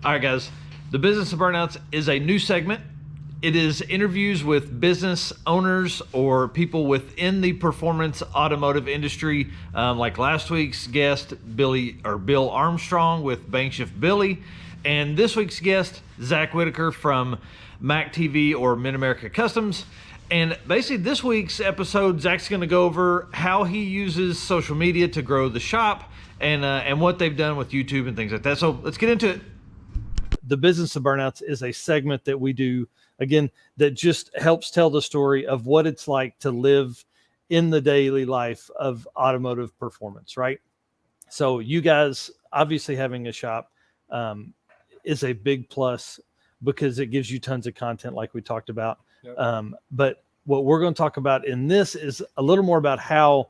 All right, guys. The Business of Burnouts is a new segment. It is interviews with business owners or people within the performance automotive industry, like last week's guest, Bill Armstrong with Bankshift Billy, and this week's guest, Zach Whitaker from MAK TV or Mid America Kustoms. And basically, this week's episode, Zach's going to go over how he uses social media to grow the shop and what they've done with YouTube and things like that. So let's get into it. The Business of Burnouts is a segment that we do, again, that just helps tell the story of what it's like to live in the daily life of automotive performance, right? So you guys obviously having a shop is a big plus because it gives you tons of content like we talked about. Yep. But what we're going to talk about in this is a little more about how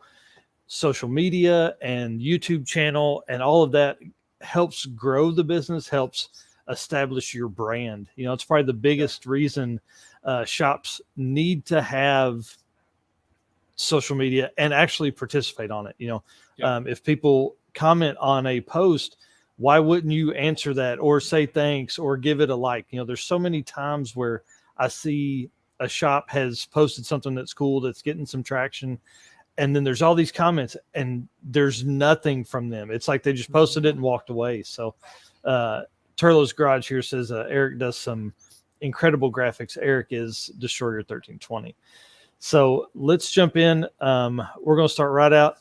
social media and YouTube channel and all of that helps grow the business, helps establish your brand. You know, it's probably the biggest reason shops need to have social media and actually participate on it. You know, if people comment on a post, why wouldn't you answer that or say thanks or give it a like? You know, there's so many times where I see a shop has posted something that's cool, that's getting some traction, and then there's all these comments and there's nothing from them. It's like they just posted it and walked away. So Turlo's Garage here says Eric does some incredible graphics. Eric is Destroyer 1320. So let's jump in. We're going to start right out.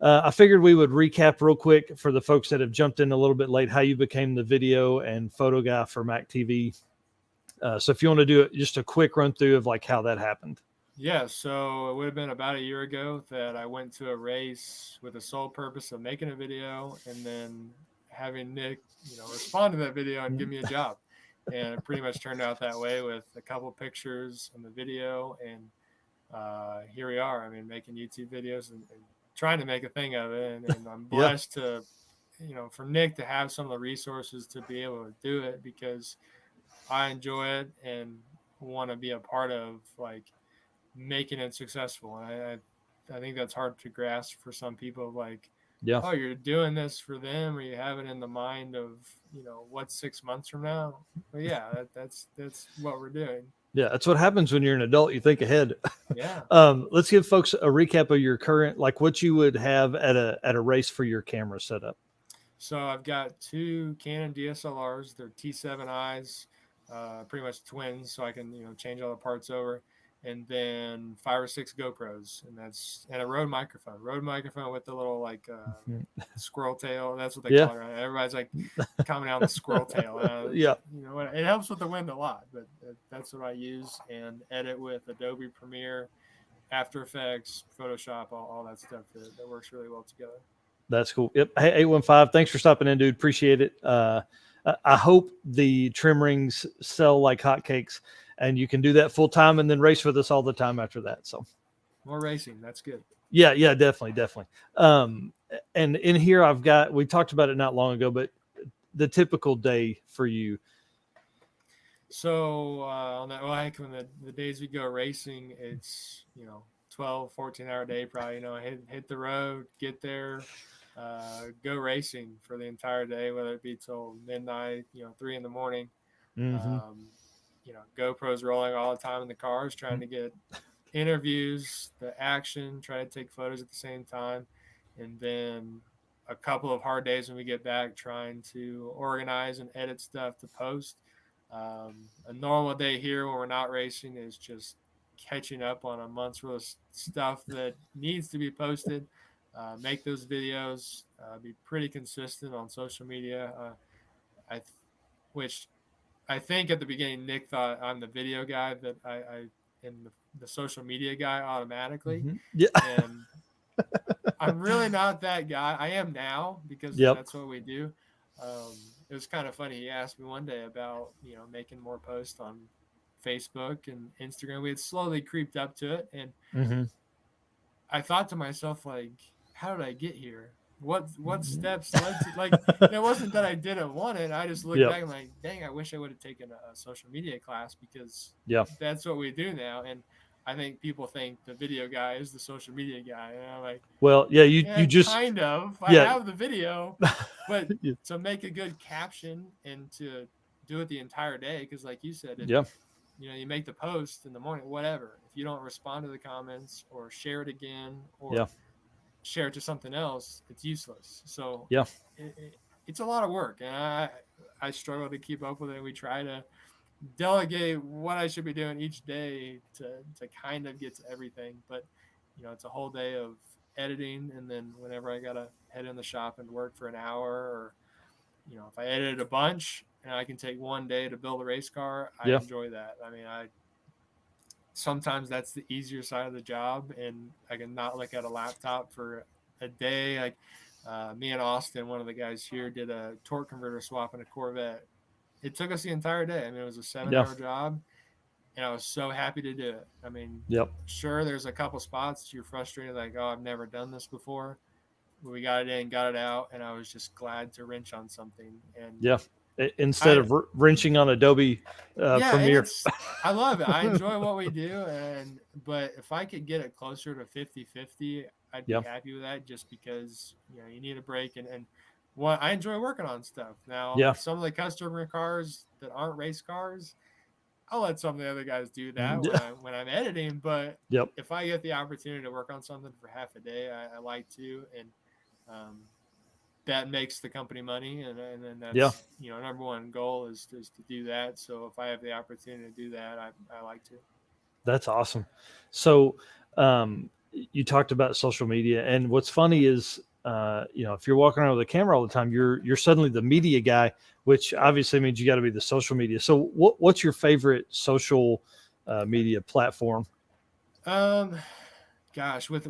I figured we would recap real quick for the folks that have jumped in a little bit late, how you became the video and photo guy for MAK TV. So if you want to do just a quick run through of like how that happened. Yeah, so it would have been about a year ago that I went to a race with the sole purpose of making a video and then having Nick, respond to that video and give me a job. And it pretty much turned out that way with a couple pictures and the video. And here we are. I mean, making YouTube videos and trying to make a thing of it. And I'm blessed to, for Nick to have some of the resources to be able to do it because I enjoy it and want to be a part of like making it successful. And I think that's hard to grasp for some people. Like, oh, you're doing this for them, or you have it in the mind of, what's 6 months from now. But yeah, that's what we're doing. Yeah, that's what happens when you're an adult. You think ahead. Yeah. Let's give folks a recap of your current, like what you would have at a race for your camera setup. So I've got two Canon DSLRs. They're T7Is, pretty much twins, so I can change all the parts over. And then 5 or 6 GoPros, and a Rode microphone with the little like squirrel tail. That's what they call it. Right? Everybody's like commenting on the squirrel tail. It helps with the wind a lot, but that's what I use and edit with Adobe Premiere, After Effects, Photoshop, all that stuff that works really well together. That's cool. Yep. Hey, 815, thanks for stopping in, dude. Appreciate it. I hope the trim rings sell like hotcakes. And you can do that full time and then race with us all the time after that. So more racing. That's good. Yeah, definitely. And in here we talked about it not long ago, but the typical day for you. So on that like when the days we go racing, it's 12, 14-hour day probably, hit the road, get there, go racing for the entire day, whether it be till midnight, 3 in the morning. Mm-hmm. GoPros rolling all the time in the cars, trying to get interviews, the action, try to take photos at the same time. And then a couple of hard days when we get back, trying to organize and edit stuff to post. A normal day here when we're not racing is just catching up on a month's worth of stuff that needs to be posted, make those videos, be pretty consistent on social media, which I think at the beginning, Nick thought I'm the video guy, that I am the social media guy automatically. Mm-hmm. Yeah. And I'm really not that guy. I am now because that's what we do. It was kind of funny. He asked me one day about, making more posts on Facebook and Instagram. We had slowly creeped up to it. And I thought to myself, like, how did I get here? What steps led to, like, it wasn't that I didn't want it. I just looked back and like, dang, I wish I would have taken a social media class because that's what we do now. And I think people think the video guy is the social media guy. And I'm like, Well, yeah, you yeah, just, kind of. I yeah. have the video, but Yeah. to make a good caption and to do it the entire day, because like you said, if Yeah. you make the post in the morning, whatever. If you don't respond to the comments or share it again Yeah. or share it to something else, it's useless. So Yeah. it's a lot of work, and I struggle to keep up with it. We try to delegate what I should be doing each day to kind of get to everything, but it's a whole day of editing, and then whenever I gotta head in the shop and work for an hour, or if I edited a bunch and I can take one day to build a race car, I Yeah. enjoy that. I mean, I sometimes that's the easier side of the job, and I can not look at a laptop for a day. Like me and Austin, one of the guys here, did a torque converter swap in a Corvette. It took us the entire day. I mean, it was a 7-hour job, and I was so happy to do it. I mean, Yep. sure, there's a couple spots you're frustrated, like, oh, I've never done this before. But we got it in, got it out, and I was just glad to wrench on something. And Yeah. Instead I, of wrenching on Adobe yeah, and Premiere. I love it. I enjoy what we do, but if I could get it closer to 50-50, I'd be Yeah. happy with that, just because you need a break, and what I enjoy working on stuff. Now, Yeah. some of the customer cars that aren't race cars, I'll let some of the other guys do that Yeah. when I'm editing. But Yep. if I get the opportunity to work on something for half a day, I like to, and that makes the company money, and then Yeah. that's number one goal is to do that. So if I have the opportunity to do that, I like to. That's awesome. So, you talked about social media, and what's funny is, if you're walking around with a camera all the time, you're suddenly the media guy, which obviously means you got to be the social media. So, what's your favorite social media platform? Um, Gosh, with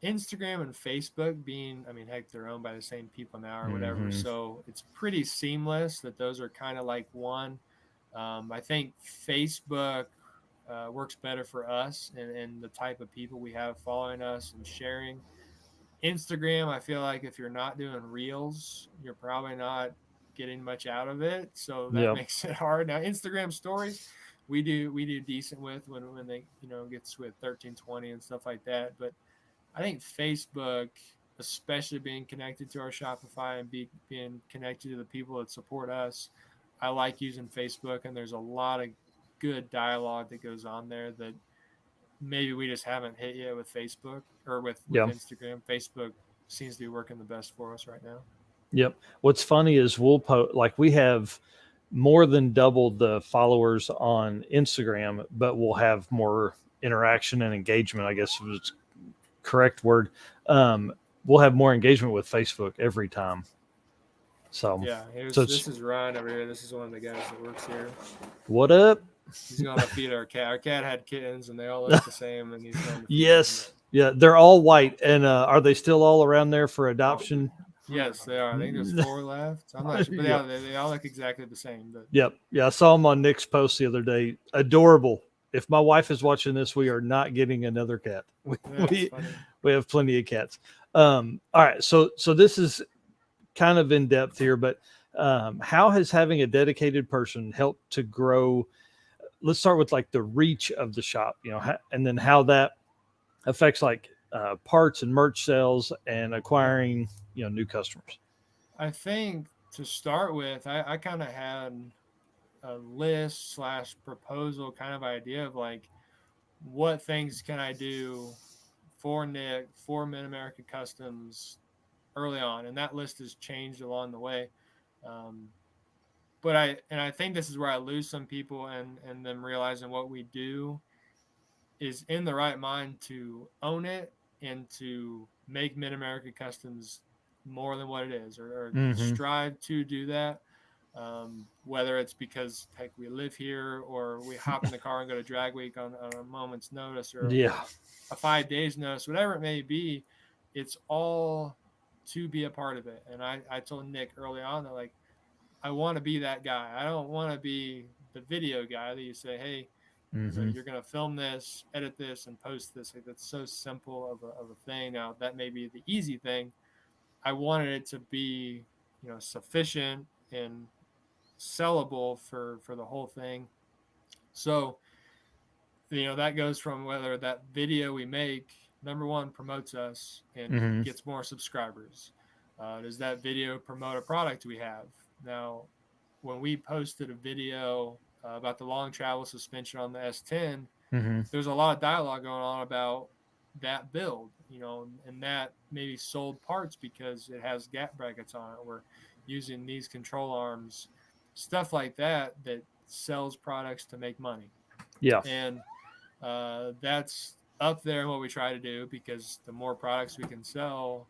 Instagram and Facebook being, I mean, heck, they're owned by the same people now or whatever, Hmm. so it's pretty seamless that those are kind of like one. I think Facebook works better for us and the type of people we have following us and sharing. Instagram, I feel like if you're not doing reels, you're probably not getting much out of it. So that Yep. makes it hard. Now, Instagram stories, we do decent with when they gets with 1320 and stuff like that. But I think Facebook, especially being connected to our Shopify and being connected to the people that support us, I like using Facebook, and there's a lot of good dialogue that goes on there that maybe we just haven't hit yet with Facebook or with Yeah. Instagram. Facebook seems to be working the best for us right now. Yep. What's funny is we'll post, like, we have more than double the followers on Instagram, but we'll have more interaction and engagement, I guess was correct word. We'll have more engagement with Facebook every time. So, Yeah, so this it's, is Ryan over here. This is one of the guys that works here. what up? He's going to feed our cat. Our cat had kittens, and they all look the same, and he's going to feed Yes. them. Yeah. They're all white. And are they still all around there for adoption? Yes, they are. I think there's 4 left. I'm not sure, but Yep. they all look exactly the same. But Yep. Yeah. I saw them on Nick's post the other day. Adorable. If my wife is watching this, we are not getting another cat. that's funny. We have plenty of cats. All right. So this is kind of in depth here, but how has having a dedicated person helped to grow? Let's start with like the reach of the shop, and then how that affects like parts and merch sales and acquiring, new customers. I think to start with, I kind of had a list slash proposal kind of idea of like, what things can I do for Nick, for Mid America Kustoms early on, and that list has changed along the way. Um, but I think this is where I lose some people, and them realizing what we do is in the right mind to own it and to make Mid America Kustoms more than what it is, or Mm-hmm. strive to do that. Whether it's because heck we live here, or we hop in the car and go to drag week on a moment's notice, or Yeah. a 5 days notice, whatever it may be, it's all to be a part of it. And I told Nick early on that, like, I want to be that guy. I don't want to be the video guy that you say, hey, Mm-hmm. you're going to film this, edit this, and post this. Like, that's so simple of a thing. Now, that may be the easy thing. I wanted it to be, sufficient and sellable for the whole thing. So that goes from whether that video we make, number one, promotes us and Mm-hmm. gets more subscribers. Does that video promote a product we have? Now, when we posted a video about the long travel suspension on the S10, Mm-hmm. there's a lot of dialogue going on about that build, and that maybe sold parts because it has gap brackets on it. We're using these control arms, stuff like that sells products to make money. Yeah. And that's up there in what we try to do, because the more products we can sell,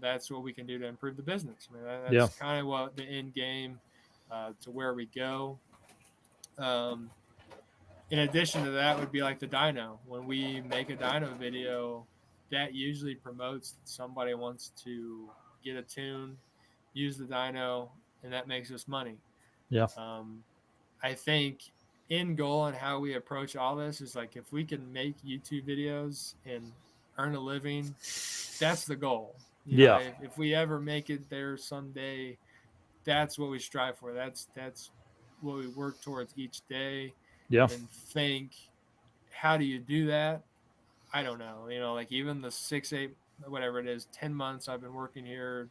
that's what we can do to improve the business. I mean, that's kind of what the end game to where we go. In addition to that would be like the dyno. When we make a dyno video, that usually promotes that somebody wants to get a tune, use the dyno, and that makes us money. Yeah. I think end goal and how we approach all this is like, if we can make YouTube videos and earn a living, that's the goal. If we ever make it there someday, that's what we strive for. That's what we work towards each day. Yeah. And think, how do you do that? I don't know. Like even the 6, 8, whatever it is, 10 months I've been working here,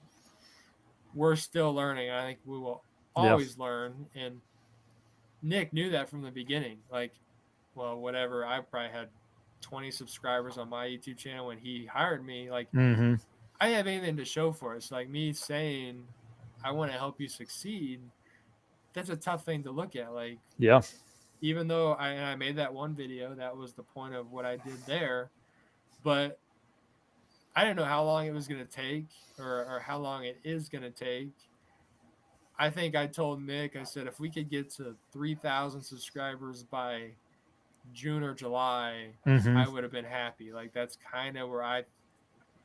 we're still learning. I think we will always learn. And Nick knew that from the beginning. Like, well, whatever, I probably had 20 subscribers on my YouTube channel when he hired me. Like, Mm-hmm. I didn't have anything to show for it. It's like me saying, I want to help you succeed. That's a tough thing to look at. Like, Yeah. even though I made that one video, that was the point of what I did there. But I didn't know how long it was going to take or how long it is going to take. I think I told Nick, I said, if we could get to 3,000 subscribers by June or July, Mm-hmm. I would have been happy. Like, that's kind of where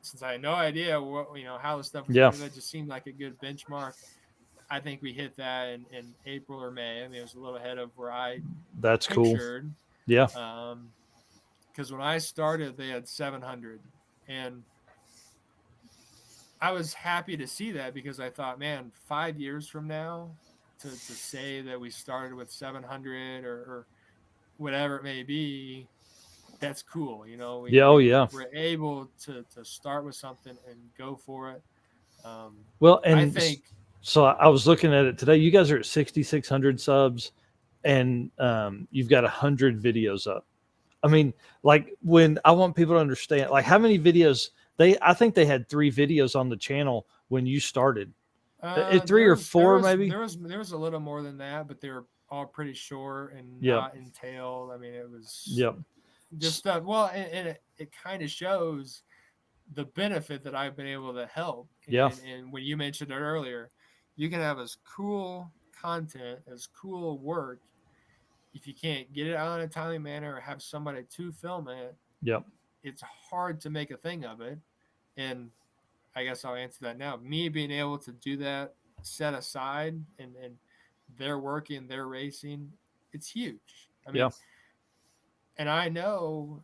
since I had no idea what, how the stuff was Yeah. going, that just seemed like a good benchmark. I think we hit that in April or May. I mean, it was a little ahead of where I That's pictured. Cool. Yeah. Because when I started, they had 700, and I was happy to see that, because I thought, man, 5 years from now, to say that we started with 700 or whatever it may be, that's cool. We're able to start with something and go for it. Well, and I think. So I was looking at it today. You guys are at 6,600 subs, and you've got 100 videos up. I mean, like, when I want people to understand, like, how many videos I think they had 3 videos on the channel when you started. 3 or 4, maybe. There was a little more than that, but they were all pretty short and not entailed. I mean, it was just stuff. Well, and it kind of shows the benefit that I've been able to help. And when you mentioned it earlier, you can have as cool content, as cool work, if you can't get it out in a timely manner or have somebody to film it. It's hard to make a thing of it. And I guess I'll answer that now. Me being able to do that, set aside, and they're working, they're racing, it's huge. I mean, and I know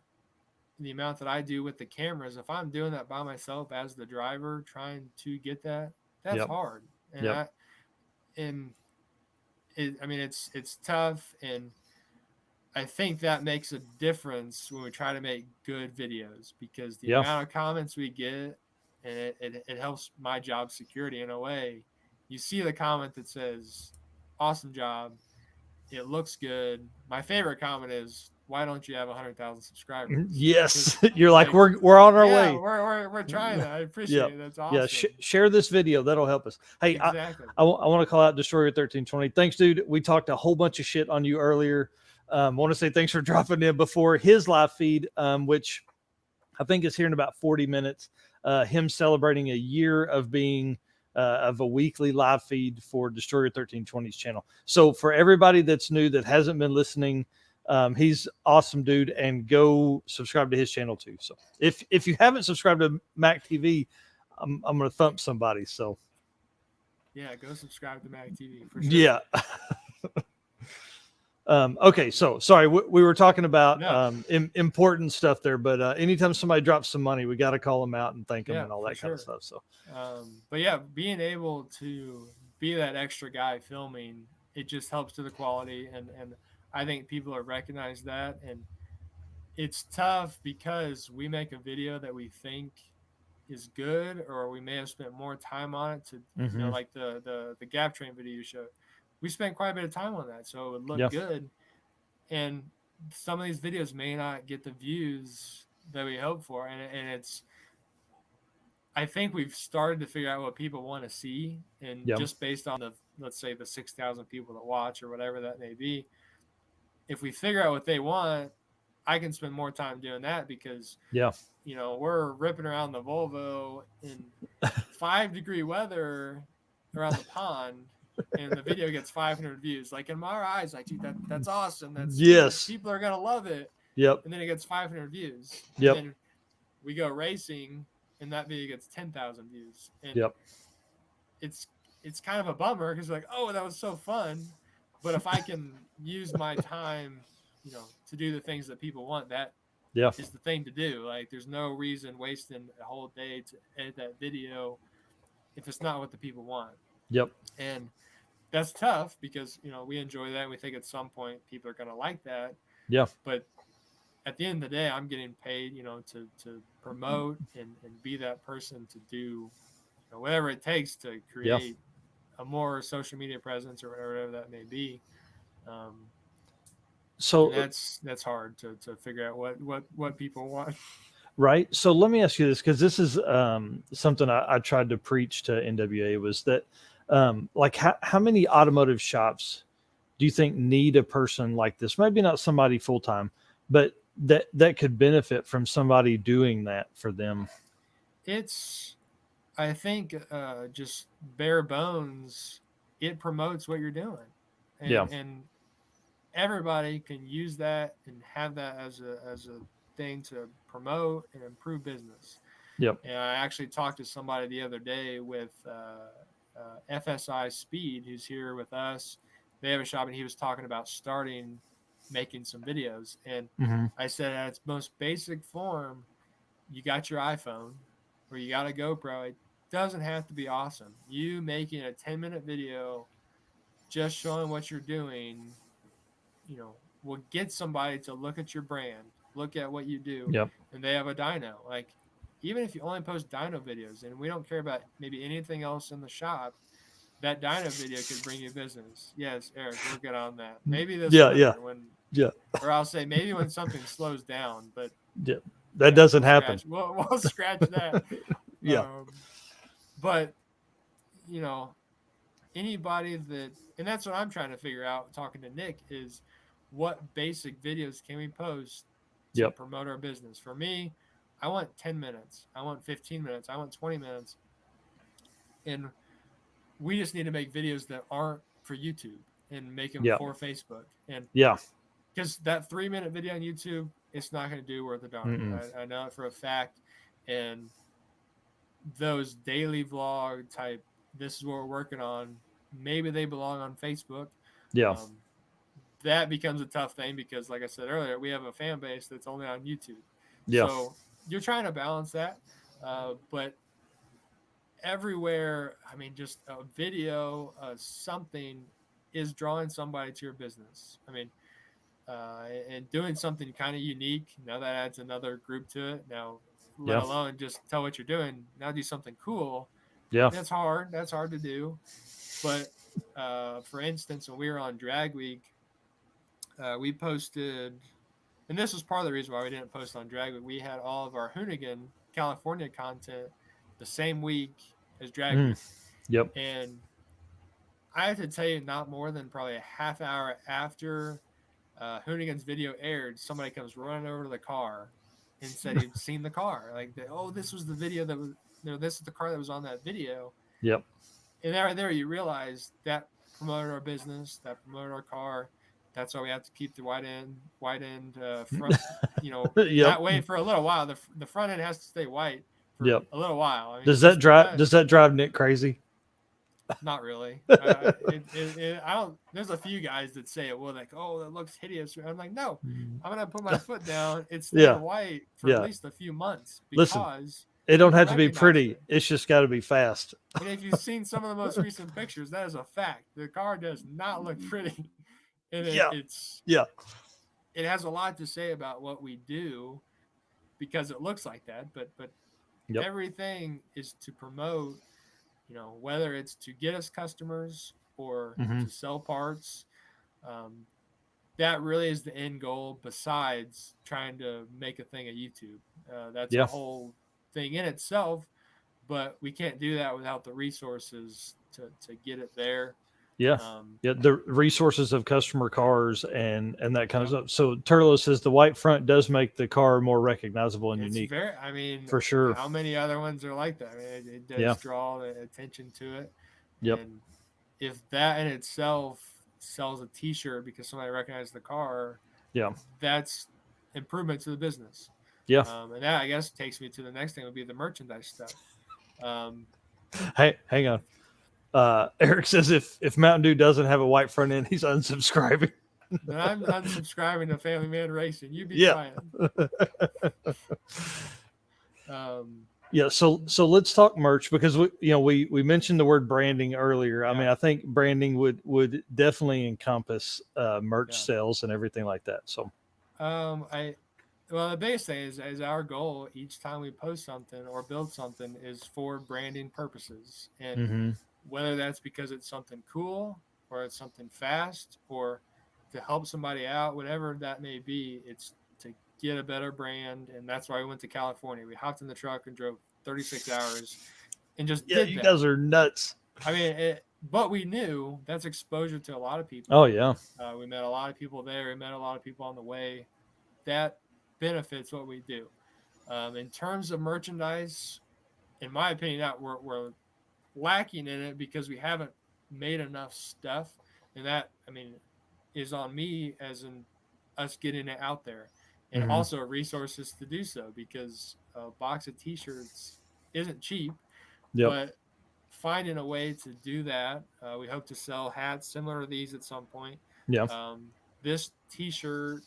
the amount that I do with the cameras. If I'm doing that by myself as the driver, trying to get that's hard. And it's tough. And I think that makes a difference when we try to make good videos, because the amount of comments we get, and it helps my job security in a way. You see the comment that says, awesome job, it looks good. My favorite comment is, why don't you have 100,000 subscribers? Yes. You're like, we're on our way. We're trying that. I appreciate it. That's awesome. Yeah. Share this video. That'll help us. Hey, exactly. I want to call out Destroyer 1320. Thanks, dude. We talked a whole bunch of shit on you earlier. Want to say thanks for dropping in before his live feed, which I think is here in about 40 minutes. Him celebrating a year of being of a weekly live feed for Destroyer 1320's channel. So for everybody that's new, that hasn't been listening, he's awesome, dude, and go subscribe to his channel too. So if you haven't subscribed to MAK TV, I'm gonna thump somebody. So yeah, go subscribe to MAK TV for sure. Yeah. Okay, so sorry, we were talking about important stuff there, but anytime somebody drops some money, we got to call them out and thank them and all that kind of stuff. So, but yeah, being able to be that extra guy filming, it just helps to the quality. And I think people have recognized that, and it's tough because we make a video that we think is good, or we may have spent more time on it to, Mm-hmm. like the gap train video you showed. We spent quite a bit of time on that, so it would look Yeah. good. And some of these videos may not get the views that we hope for, and it's, I think we've started to figure out what people want to see, and Yeah. just based on the, let's say, the 6,000 people that watch or whatever that may be, if we figure out what they want, I can spend more time doing that, because Yeah. we're ripping around the Volvo in 5-degree weather around the pond, and the video gets 500 views. Like, in my eyes, like, dude, that's awesome. That's Yes. people are gonna love it. Yep. And then it gets 500 views. Yep. And then we go racing, and that video gets 10,000 views. And Yep. it's kind of a bummer, because like, oh, that was so fun. But if I can use my time, to do the things that people want, that Yeah. is the thing to do. Like, there's no reason wasting a whole day to edit that video if it's not what the people want. Yep. And that's tough, because we enjoy that, and we think at some point people are going to like that. Yeah. But at the end of the day, I'm getting paid to promote and be that person to do whatever it takes to create a more social media presence, or whatever that may be. So that's hard to figure out what people want. Right. So let me ask you this, because this is something I tried to preach to NWA, was that like how many automotive shops do you think need a person like this? Maybe not somebody full time, but that could benefit from somebody doing that for them. It's, I think, just bare bones. It promotes what you're doing, and everybody can use that and have that as a thing to promote and improve business. Yep. And I actually talked to somebody the other day with FSI Speed, who's here with us. They have a shop, and he was talking about making some videos. And I said, at its most basic form, you got your iPhone or you got a GoPro. It doesn't have to be awesome. You making a 10-minute video just showing what you're doing, will get somebody to look at your brand, look at what you do. Yep. And they have a dyno. Like, even if you only post dyno videos and we don't care about maybe anything else in the shop, that dyno video could bring you business. Yes, Eric, we'll get on that. Maybe this or I'll say maybe when something slows down, but that doesn't happen. We'll scratch that. But anybody that, and that's what I'm trying to figure out talking to Nick, is what basic videos can we post to promote our business. For me, I want 10 minutes. I want 15 minutes. I want 20 minutes. And we just need to make videos that aren't for YouTube and make them for Facebook. And because that 3-minute video on YouTube, it's not going to do worth a darn. I know it for a fact. And those daily vlog type, this is what we're working on, maybe they belong on Facebook. That becomes a tough thing, because like I said earlier, we have a fan base that's only on YouTube. So you're trying to balance that. But everywhere, I mean, just a video, something is drawing somebody to your business. I mean, and doing something kind of unique. Now that adds another group to it. Now, let alone just tell what you're doing. Now do something cool. That's hard. That's hard to do. But for instance, when we were on Drag Week, we posted, and this was part of the reason why we didn't post on Drag Week. We had all of our Hoonigan California content the same week as Drag Week. And I have to tell you, not more than probably a half hour after Hoonigan's video aired, somebody comes running over to the car and said he'd seen the car. Like, this was the video that was, this is the car that was on that video. And right there, you realize that promoted our business, that promoted our car. That's why we have to keep the wide end front, that way for a little while. The front end has to stay white for a little while. I mean, does that drive Nick crazy? Not really. I don't. There's a few guys that say it will, like, oh, that looks hideous. I'm like, no, I'm gonna put my foot down. It's white for at least a few months, because it don't have to be pretty. It's just got to be fast. And if you've seen some of the most recent pictures, that is a fact. The car does not look pretty. And Yeah. it's Yeah. it has a lot to say about what we do because it looks like that, but Yep. everything is to promote, whether it's to get us customers or Mm-hmm. to sell parts. Um, that really is the end goal. Besides trying to make a thing at YouTube, that's a Yeah. whole thing in itself. But we can't do that without the resources to get it there. Yeah. Um, Yeah. The resources of customer cars and that kind of yep. stuff. So Turlo says the white front does make the car more recognizable and It's unique. very, I mean, For sure. how many other ones are like that? I mean, it does Yeah. draw the attention to it. Yep. And if that in itself sells a t-shirt because somebody recognized the car, Yeah. that's improvement to the business. Yeah. And that, I guess, takes me to the next thing would be the merchandise stuff. Hey, hang on. Eric says if Mountain Dew doesn't have a white front end, he's unsubscribing. Then I'm unsubscribing to Family Man Racing. You be Yeah. trying. Yeah, so let's talk merch because we mentioned the word branding earlier. I mean, I think branding would definitely encompass merch sales and everything like that. So, the biggest thing is our goal each time we post something or build something is for branding purposes, and whether that's because it's something cool or it's something fast or to help somebody out, whatever that may be, it's to get a better brand. And that's why we went to California. We hopped in the truck and drove 36 hours and just did that. You guys are nuts. I mean, but we knew that's exposure to a lot of people. Oh yeah. We met a lot of people there. We met a lot of people on the way. That benefits what we do. In terms of merchandise, in my opinion, that we're lacking in it because we haven't made enough stuff. And that, I mean, is on me as in us getting it out there, and also resources to do so, because a box of t-shirts isn't cheap. But finding a way to do that, we hope to sell hats similar to these at some point. This t-shirt,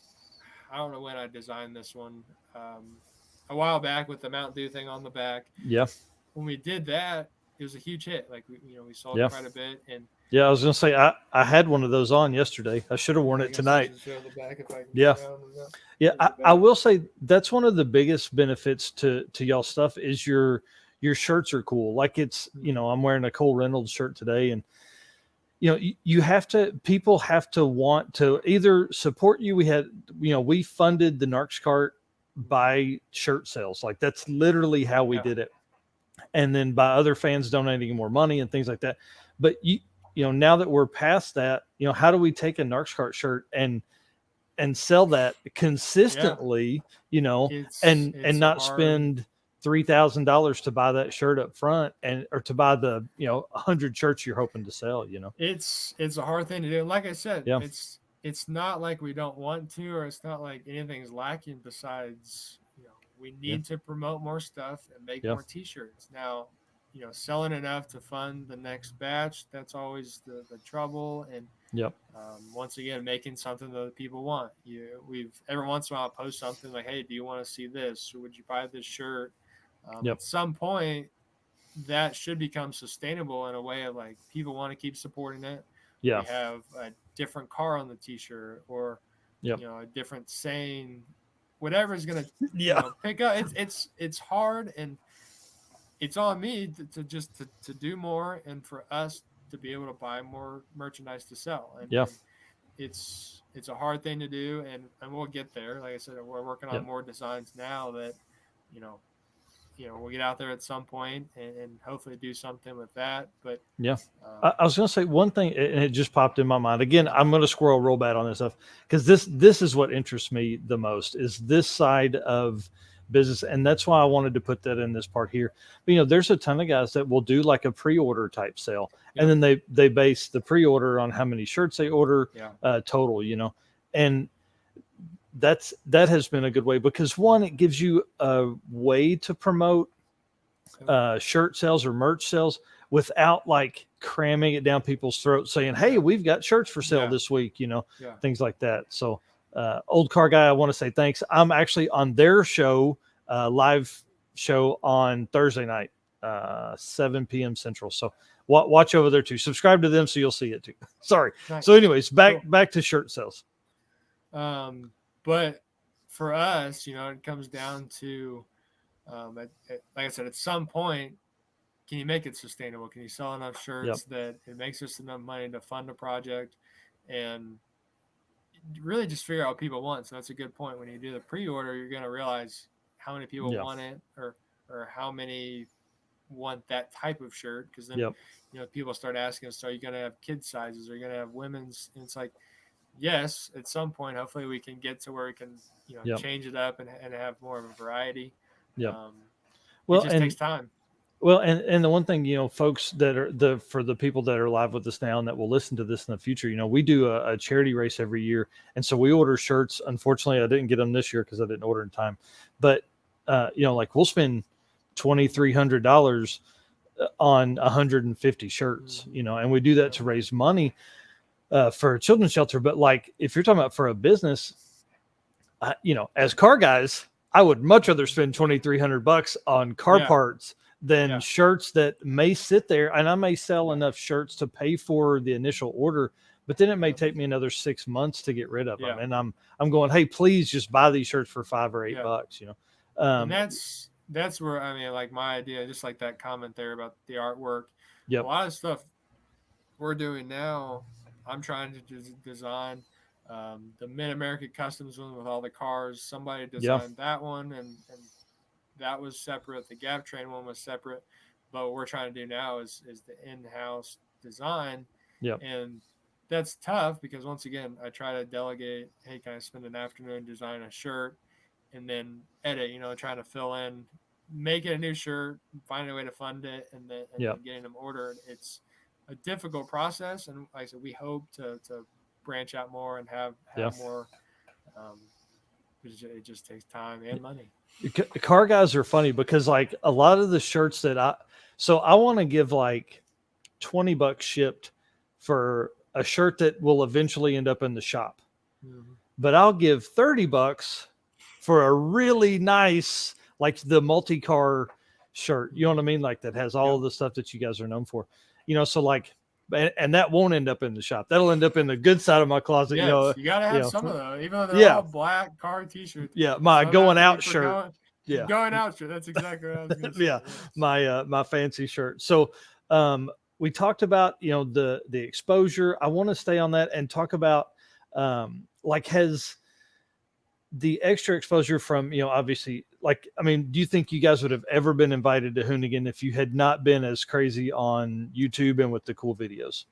I don't know when I designed this one, a while back with the Mountain Dew thing on the back. When we did that, it was a huge hit. Like we sold quite a bit. And I was gonna say I had one of those on yesterday. I should have worn it tonight. I will say that's one of the biggest benefits to y'all stuff is your shirts are cool. Like it's I'm wearing a Cole Reynolds shirt today, and people have to want to either support you. We funded the Narcs cart by shirt sales. Like that's literally how we did it. And then by other fans donating more money and things like that. But now that we're past that, how do we take a Narcs cart shirt and sell that consistently, and not spend $3,000 to buy that shirt up front or to buy the 100 shirts you're hoping to sell. It's a hard thing to do. Like I said, it's not like we don't want to, or it's not like anything's lacking besides we need to promote more stuff and make more t-shirts. Now, selling enough to fund the next batch, that's always the trouble. And once again, making something that people want. We've every once in a while post something like, hey, do you want to see this, or would you buy this shirt? At some point that should become sustainable in a way of like people want to keep supporting it. We have a different car on the t-shirt, or a different saying, whatever is going to pick up. It's hard, and it's on me to just do more, and for us to be able to buy more merchandise to sell. And it's a hard thing to do, and we'll get there. Like I said, we're working on more designs now that we'll get out there at some point and hopefully do something with that. But I was going to say one thing, and it just popped in my mind. Again, I'm going to squirrel real bad on this stuff because this is what interests me the most, is this side of business, and that's why I wanted to put that in this part here. But, there's a ton of guys that will do like a pre-order type sale, and then they base the pre-order on how many shirts they order total, and that has been a good way, because one, it gives you a way to promote shirt sales or merch sales without like cramming it down people's throats saying, hey, we've got shirts for sale this week, things like that. So Old Car Guy, I want to say thanks. I'm actually on their show, live show on Thursday night. 7 p.m. Central. So watch over there too. Subscribe to them so you'll see it too. Sorry. Nice. So anyways, back Cool. back to shirt sales. But for us, it comes down to, like I said, at some point, can you make it sustainable? Can you sell enough shirts that it makes us enough money to fund a project, and really just figure out what people want? So that's a good point. When you do the pre-order, you're going to realize how many people want it, or how many want that type of shirt. Because then, people start asking us, so are you going to have kids sizes? Are you going to have women's? And it's like, yes, at some point, hopefully we can get to where we can, change it up and have more of a variety. Well, it just takes time. Well, and the one thing, folks that are for the people that are live with us now and that will listen to this in the future, we do a charity race every year. And so we order shirts. Unfortunately, I didn't get them this year because I didn't order in time. But, like we'll spend $2,300 on 150 shirts, and we do that to raise money for a children's shelter. But like, if you're talking about for a business, as car guys, I would much rather spend $2,300 on car parts than shirts that may sit there, and I may sell enough shirts to pay for the initial order, but then it may take me another 6 months to get rid of them. And I'm going, hey, please just buy these shirts for $5 or $8, And that's where, like my idea, just like that comment there about the artwork, a lot of stuff we're doing now, I'm trying to design the Mid America Kustoms one with all the cars. Somebody designed that one, and that was separate. The Gap Train one was separate. But what we're trying to do now is the in-house design. And that's tough because, once again, I try to delegate, hey, can I spend an afternoon designing a shirt and then edit, trying to fill in, make it a new shirt, find a way to fund it, and then getting them ordered. It's a difficult process. And like I said, we hope to branch out more and have more. It just takes time and money. Car guys are funny because like a lot of the shirts that I want to give like $20 shipped for a shirt that will eventually end up in the shop, but I'll give $30 for a really nice, like the multi-car shirt, you know what I mean? Like that has all of the stuff that you guys are known for, so like, and that won't end up in the shop. That'll end up in the good side of my closet. Yes, you gotta have some of those, even though they're all black car t-shirts. My going out shirt. Going out shirt. That's exactly what I was going to say. My fancy shirt. So we talked about the exposure. I want to stay on that and talk about like, has the extra exposure from obviously, like, do you think you guys would have ever been invited to Hoonigan if you had not been as crazy on YouTube and with the cool videos?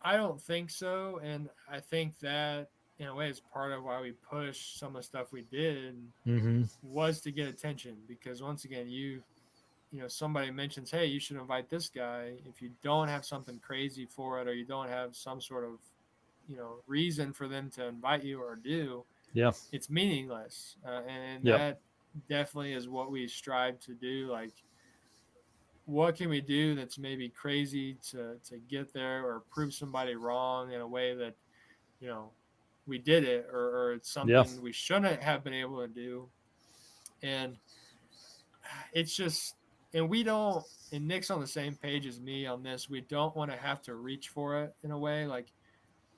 I don't think so, and I think that in a way is part of why we pushed some of the stuff we did was to get attention. Because once again, somebody mentions, hey, you should invite this guy. If you don't have something crazy for it, or you don't have some sort of reason for them to invite you or do, it's meaningless. And that definitely is what we strive to do. Like, what can we do that's maybe crazy to get there, or prove somebody wrong in a way that we did it, or it's something we shouldn't have been able to do. And it's just, and we don't, and Nick's on the same page as me on this, we don't want to have to reach for it in a way. Like,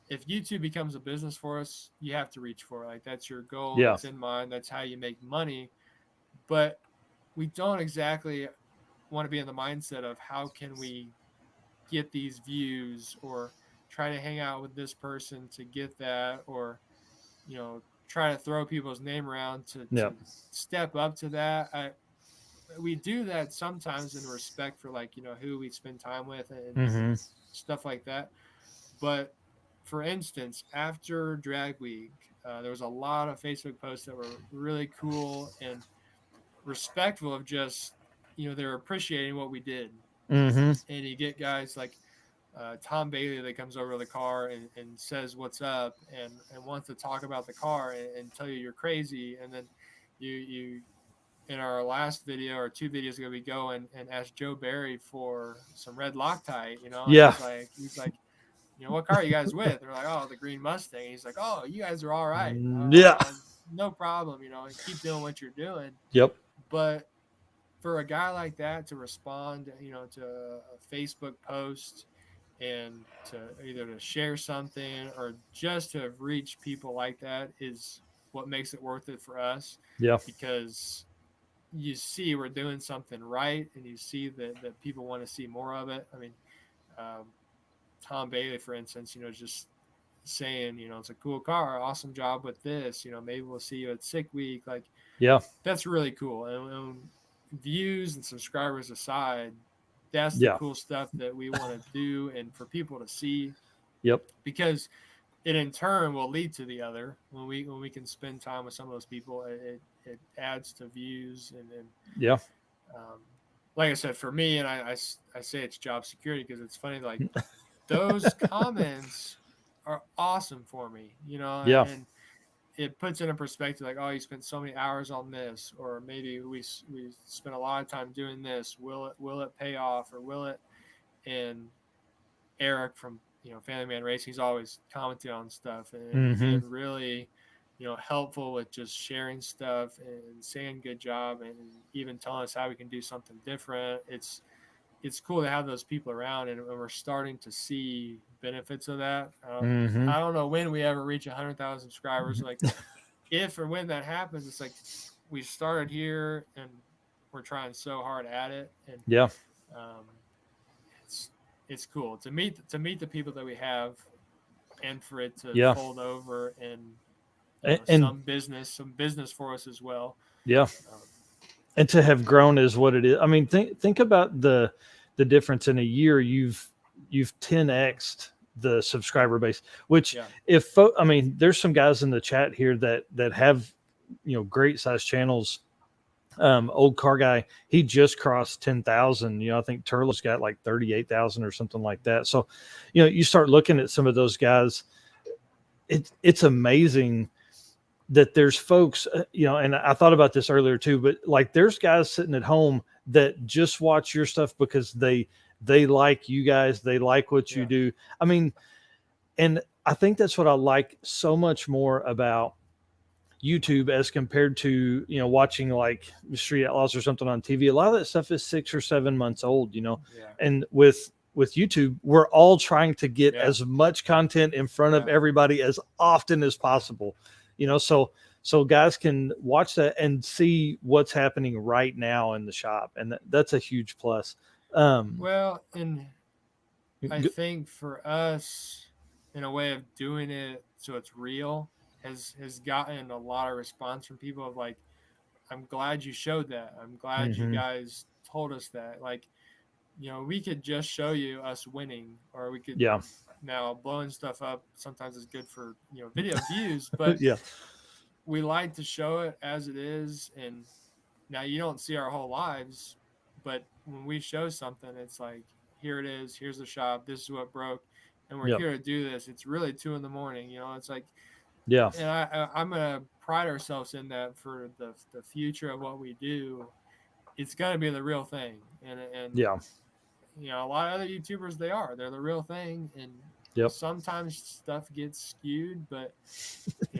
if YouTube becomes a business for us, you have to reach for it. Like, that's your goal. That's in mind. That's how you make money. But we don't exactly want to be in the mindset of how can we get these views, or try to hang out with this person to get that, or try to throw people's name around to step up to that. We do that sometimes in respect for, like, who we spend time with and stuff like that. But for instance, after Drag Week, there was a lot of Facebook posts that were really cool and respectful of just, they're appreciating what we did. And you get guys like Tom Bailey that comes over to the car and says what's up, and wants to talk about the car and tell you you're crazy. And then you in our last video, or 2 videos ago, we go and ask Joe Barry for some red Loctite, he's like, what car are you guys with? They're like, oh, the green Mustang. And he's like, oh, you guys are all right. No problem. Keep doing what you're doing. But for a guy like that to respond, to a Facebook post and to either to share something or just to have reached people like that is what makes it worth it for us, Yeah. because you see we're doing something right and you see that people want to see more of it. I mean, um, Tom Bailey, for instance, just saying, it's a cool car, awesome job with this, maybe we'll see you at sick week. Like, Yeah. that's really cool. And views and subscribers aside, that's the Yeah. cool stuff that we want to do and for people to see, Yep. because it in turn will lead to the other. When we can spend time with some of those people, it adds to views and Yeah. um, like I said, for me, and I say it's job security because it's funny, like those comments are awesome for me, Yeah. and it puts it in perspective, like, oh, you spent so many hours on this, or maybe we spent a lot of time doing this. Will it pay off, or will it? And Eric from Family Man Racing, he's always commenting on stuff and Mm-hmm. being really helpful with just sharing stuff and saying good job and even telling us how we can do something different. It's cool to have those people around, and we're starting to see benefits of that. Mm-hmm. I don't know when we ever reach 100,000 subscribers. Like, if or when that happens, it's like we started here and we're trying so hard at it, and Yeah. um, it's cool to meet the people that we have, and for it to Yeah. fold over and And some business for us as well. yeah. Um, And to have grown is what it is. I mean, think about the difference in a year. You've 10x'd the subscriber base, which yeah, I mean, there's some guys in the chat here that have, great size channels. Old car guy, he just crossed 10,000. I think Turlo's got like 38,000 or something like that. So, you start looking at some of those guys. It's amazing that there's folks, and I thought about this earlier too, but like there's guys sitting at home that just watch your stuff because they like you guys, they like what you yeah, do. I mean, and I think that's what I like so much more about YouTube as compared to, watching like Street Outlaws or something on TV. A lot of that stuff is 6 or 7 months old, yeah, and with YouTube, we're all trying to get yeah, as much content in front of yeah. everybody as often as possible, so guys can watch that and see what's happening right now in the shop, and that's a huge plus. Um, Well, and I think for us, in a way of doing it so it's real, has gotten a lot of response from people of like, I'm glad you showed that. I'm glad you mm-hmm. guys told us that. Like, we could just show you us winning, or we could Yeah. now blowing stuff up. Sometimes it's good for video views, but Yeah. we like to show it as it is. And now you don't see our whole lives, but when we show something, it's like, here it is. Here's the shop. This is what broke, and we're Yep. here to do this. It's really 2 a.m. It's like, Yeah. and I'm gonna pride ourselves in that for the future of what we do. It's gonna be the real thing, and Yeah. a lot of other YouTubers, they're the real thing, and Yep. sometimes stuff gets skewed, but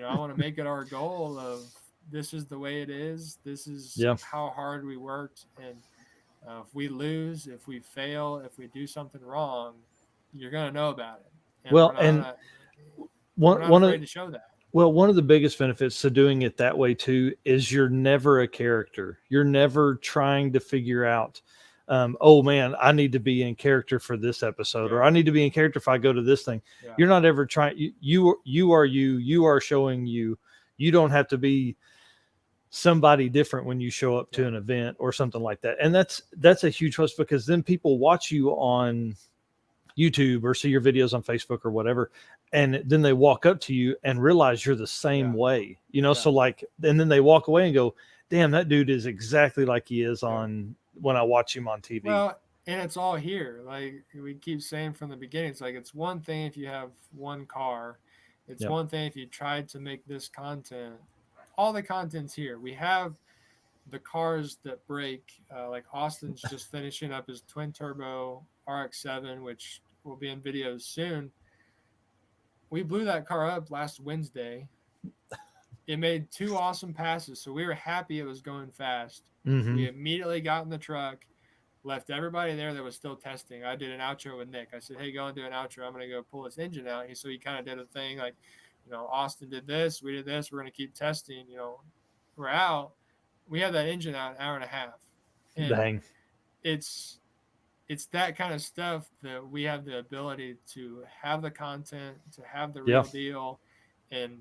I want to make it our goal of, this is the way it is, this is Yeah. how hard we worked, and if we lose, if we fail, if we do something wrong, you're gonna know about it, and Well, and we're not one of afraid to show that. Well, one of the biggest benefits to doing it that way too is you're never a character. You're never trying to figure out, oh man, I need to be in character for this episode, or Yeah, I need to be in character if I go to this thing. yeah, You're not ever trying. You are you. You are showing you. You don't have to be somebody different when you show up to yeah, an event or something like that. And that's a huge plus, because then people watch you on YouTube or see your videos on Facebook or whatever, and then they walk up to you and realize you're the same yeah, way, yeah, so like, and then they walk away and go, damn, that dude is exactly like he is yeah. on when I watch him on TV. Well, and it's all here. Like we keep saying from the beginning, it's like, it's one thing if you have one car, it's Yep. one thing if you tried to make this content. All the content's here. We have the cars that break. Like Austin's just finishing up his twin turbo RX-7, which will be in videos soon. We blew that car up last Wednesday. it made 2 awesome passes. So we were happy it was going fast. We immediately got in the truck, left everybody there that was still testing. I did an outro with Nick. I said, hey, go and do an outro. I'm going to go pull this engine out. So he kind of did a thing like, Austin did this, we did this, we're going to keep testing, we're out. We had that engine out an hour and a half. And Dang. It's that kind of stuff that we have the ability to have the content, to have the real deal. And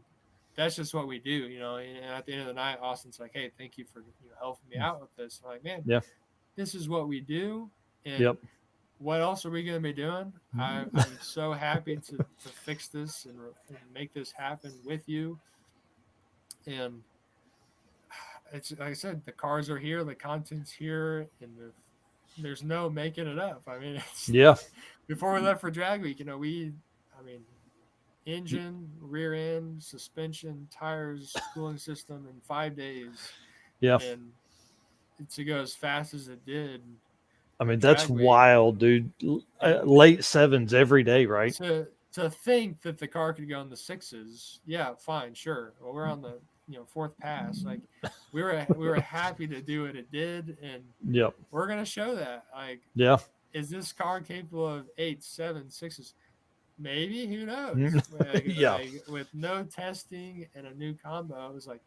that's just what we do, and at the end of the night, Austin's like, hey, thank you for helping me out with this. I'm like, man, this is what we do. And what else are we going to be doing? I'm so happy to fix this and make this happen with you. And it's like I said, the cars are here, the content's here, and there's no making it up. I mean, before we left for Drag Week, engine, rear end, suspension, tires, cooling system in 5 days. And to go as fast as it did. I mean, that's wild, dude. Late 7s every day, right? To think that the car could go in the 6s, yeah, fine, sure. Well, we're on the 4th pass. Like we were happy to do what it did, and we're gonna show that. Like, is this car capable of 8, 7, 6s? Maybe, who knows? With no testing and a new combo, I was like,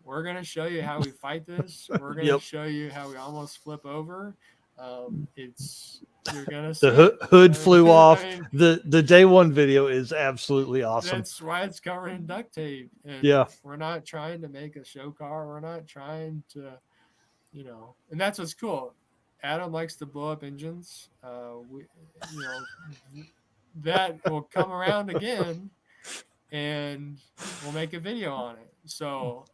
we're gonna show you how we fight this. We're gonna show you how we almost flip over. You're gonna see the hood flew off. The day one video is absolutely awesome. That's why it's covered in duct tape. And we're not trying to make a show car. We're not trying to, and that's what's cool. Adam likes to blow up engines. That will come around again, and we'll make a video on it. So,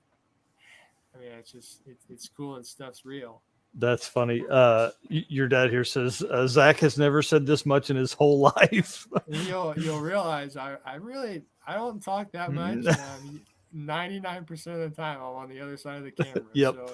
I mean, it's cool and stuff's real. That's funny. Your dad here says Zach has never said this much in his whole life. You'll realize I don't talk that much. 99% of the time I'm on the other side of the camera. So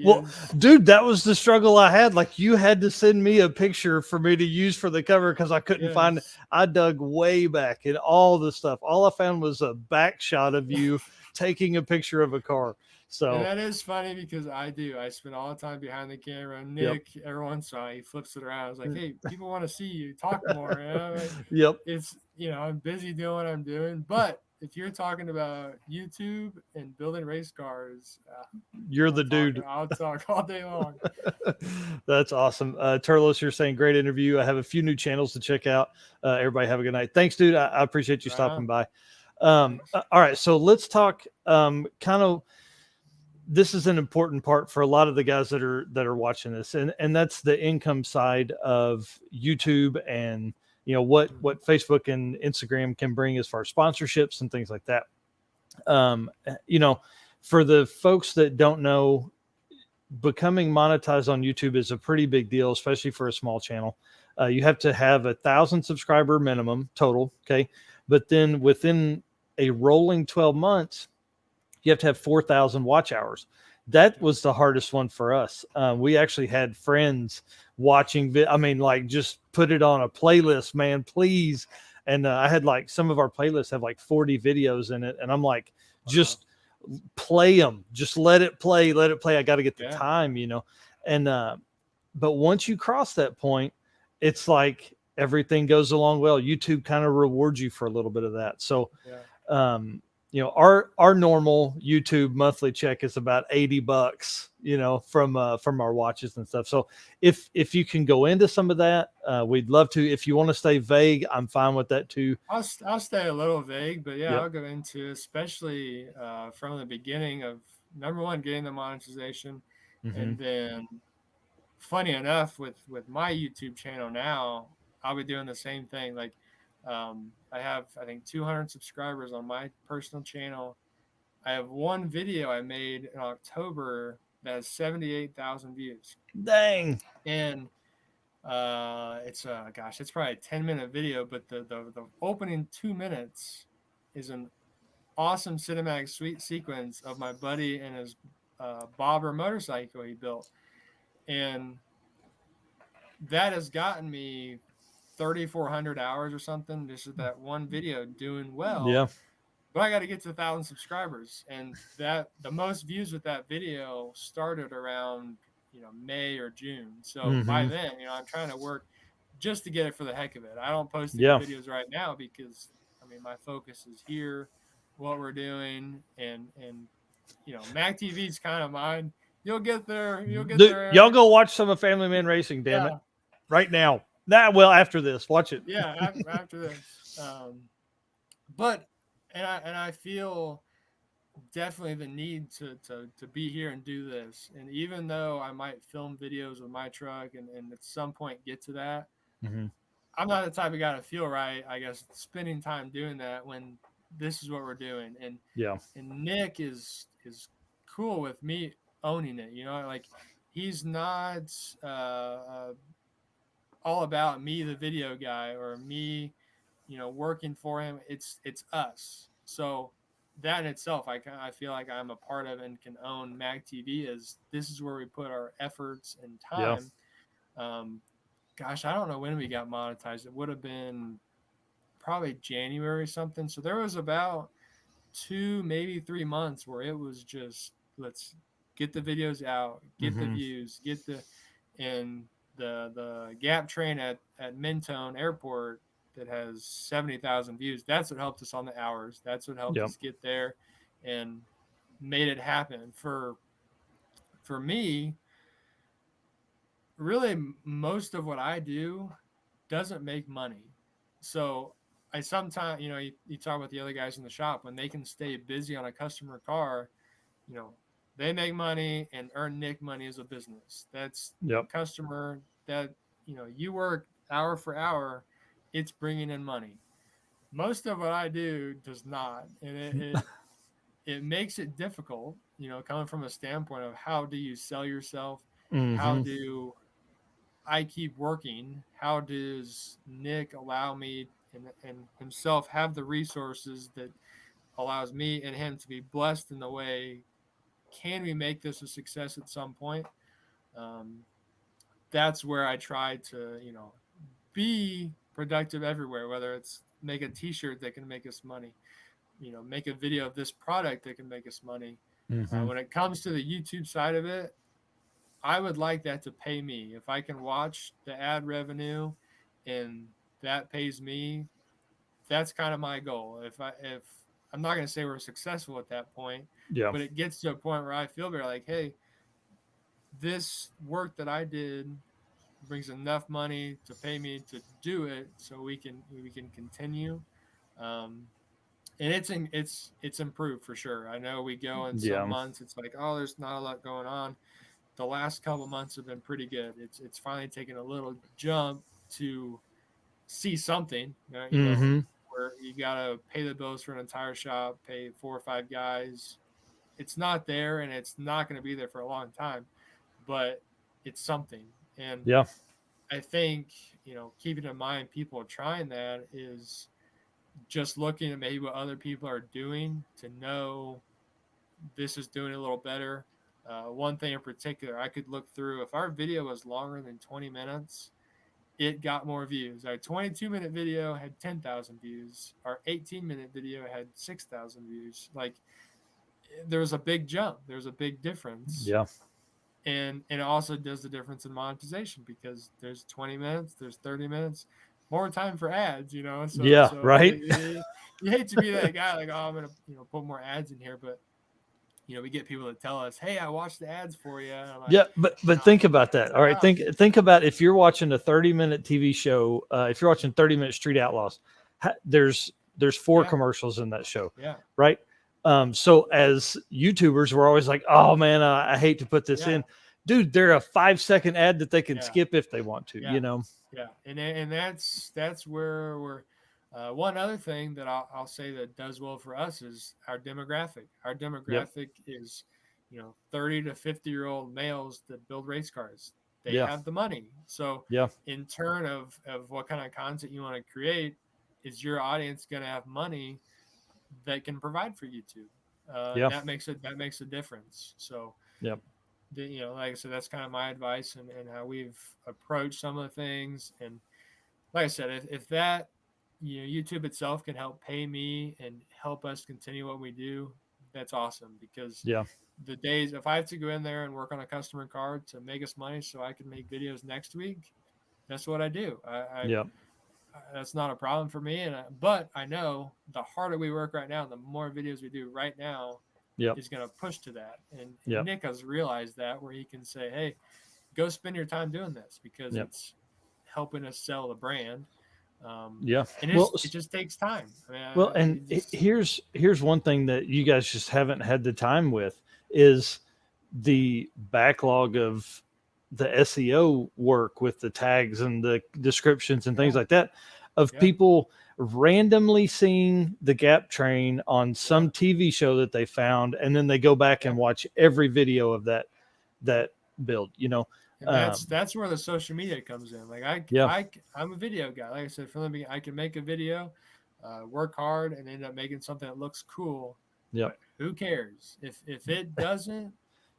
well, dude, that was the struggle I had. Like, you had to send me a picture for me to use for the cover because I couldn't find it. I dug way back in all the stuff. All I found was a back shot of you taking a picture of a car. So and that is funny because I spend all the time behind the camera. Nick, every once in a while, he flips it around. I was like, hey, people want to see you talk more. It's, I'm busy doing what I'm doing. But if you're talking about YouTube and building race cars, you're the dude. I'll talk all day long. That's awesome. Turlos, you're saying great interview. I have a few new channels to check out. Everybody have a good night. Thanks, dude. I appreciate you stopping by. All right. So let's talk kind of, this is an important part for a lot of the guys that are watching this, and that's the income side of YouTube and what Facebook and Instagram can bring as far as sponsorships and things like that. For the folks that don't know, becoming monetized on YouTube is a pretty big deal, especially for a small channel. You have to have 1,000 subscriber minimum total. Okay. But then within a rolling 12 months, you have to have 4,000 watch hours. That was the hardest one for us. We actually had friends watching. Just put it on a playlist, man, please. And I had some of our playlists have 40 videos in it. And I'm like, just play them. Just let it play. I got to get the time, And, but once you cross that point, it's like everything goes along well. YouTube kind of rewards you for a little bit of that. So, our normal YouTube monthly check is about $80, from our watches and stuff. So if you can go into some of that, we'd love to. If you want to stay vague, I'm fine with that too. I'll stay a little vague, but I'll go into, especially from the beginning of, number one, getting the monetization. And then funny enough, with my YouTube channel now, I'll be doing the same thing. Like, I have, I think, 200 subscribers on my personal channel. I have one video I made in October that has 78,000 views. Dang. And it's probably a 10-minute video, but the opening 2 minutes is an awesome cinematic sequence of my buddy and his bobber motorcycle he built. And that has gotten me 3,400 hours or something. Just that one video doing well. Yeah. but I got to get to 1,000 subscribers. And that the most views with that video started around, May or June. So by then, I'm trying to work just to get it for the heck of it. I don't post any videos right now because my focus is here, what we're doing, and MAK TV is kind of mine. You'll get there. You'll get there. Y'all go watch some of Family Man Racing, damn it, right now. After this, watch it. Yeah, after this. But I feel definitely the need to be here and do this. And even though I might film videos with my truck and at some point get to that, I'm not the type of guy to feel right, I guess, spending time doing that when this is what we're doing. And Nick is cool with me owning it. Like he's not all about me, the video guy, or me, working for him. It's us. So that in itself, I feel like I'm a part of and can own MAK TV. As this is where we put our efforts and time. Gosh, I don't know when we got monetized. It would have been probably January or something. So there was about 2, maybe 3 months where it was just, let's get the videos out, get the views, and the Gap train at Mentone Airport that has 70,000 views. That's what helped us on the hours. That's what helped us get there and made it happen. For me, really, most of what I do doesn't make money. So I sometimes, you talk about the other guys in the shop, when they can stay busy on a customer car, they make money and earn Nick money as a business. That's customer that, you work hour for hour, it's bringing in money. Most of what I do does not. And it makes it difficult, coming from a standpoint of how do you sell yourself? How do I keep working? How does Nick allow me and himself have the resources that allows me and him to be blessed in the way? Can we make this a success at some point? That's where I try to, be productive everywhere, whether it's make a t-shirt that can make us money, make a video of this product that can make us money. When it comes to the YouTube side of it, I would like that to pay me. If I can watch the ad revenue and that pays me, that's kind of my goal. If I'm not going to say we're successful at that point, but it gets to a point where I feel better, like, hey, this work that I did brings enough money to pay me to do it, so we can continue. And it's improved for sure. I know we go in some months, it's like, oh, there's not a lot going on. The last couple months have been pretty good. It's finally taken a little jump to see something, where you gotta pay the bills for an entire shop, pay 4 or 5 guys. It's not there, and it's not going to be there for a long time, but it's something. And I think, keeping in mind people trying that is just looking at maybe what other people are doing to know this is doing a little better. One thing in particular, I could look through, if our video was longer than 20 minutes, it got more views. Our 22-minute video had 10,000 views. Our 18-minute video had 6,000 views. Like, there was a big jump. There's a big difference. And it also does the difference in monetization, because there's 20 minutes, there's 30 minutes, more time for ads, So right. You hate to be that guy, like, oh, I'm going to, put more ads in here. But, we get people that tell us, hey, I watched the ads for you. And I'm like, but think about that. All right. Think about if you're watching a 30-minute TV show, if you're watching 30-minute Street Outlaws, there's 4 commercials in that show. Right. So as YouTubers, we're always like, oh man, I hate to put this in. Dude, they're a 5-second ad that they can skip if they want to, Yeah. And that's where we're, one other thing that I'll say that does well for us is our demographic. Our demographic is, 30 to 50-year-old males that build race cars. They have the money. So in turn of what kind of content you want to create, is your audience going to have money that can provide for YouTube? That makes a difference. So, like I said, that's kind of my advice and how we've approached some of the things. And like I said, if that YouTube itself can help pay me and help us continue what we do, that's awesome. Because the days, if I have to go in there and work on a customer card to make us money so I can make videos next week, that's what I do. That's not a problem for me. But I know the harder we work right now, the more videos we do right now is going to push to that. And Nick has realized that, where he can say, hey, go spend your time doing this, because it's helping us sell the brand. And it just takes time. Here's one thing that you guys just haven't had the time with is the backlog of the SEO work with the tags and the descriptions and things like that, of people randomly seeing the Gap Train on some TV show that they found, and then they go back and watch every video of that build, And that's where the social media comes in. Like I'm a video guy. Like I said, from the beginning, I can make a video, work hard, and end up making something that looks cool. Yeah. Who cares if it doesn't?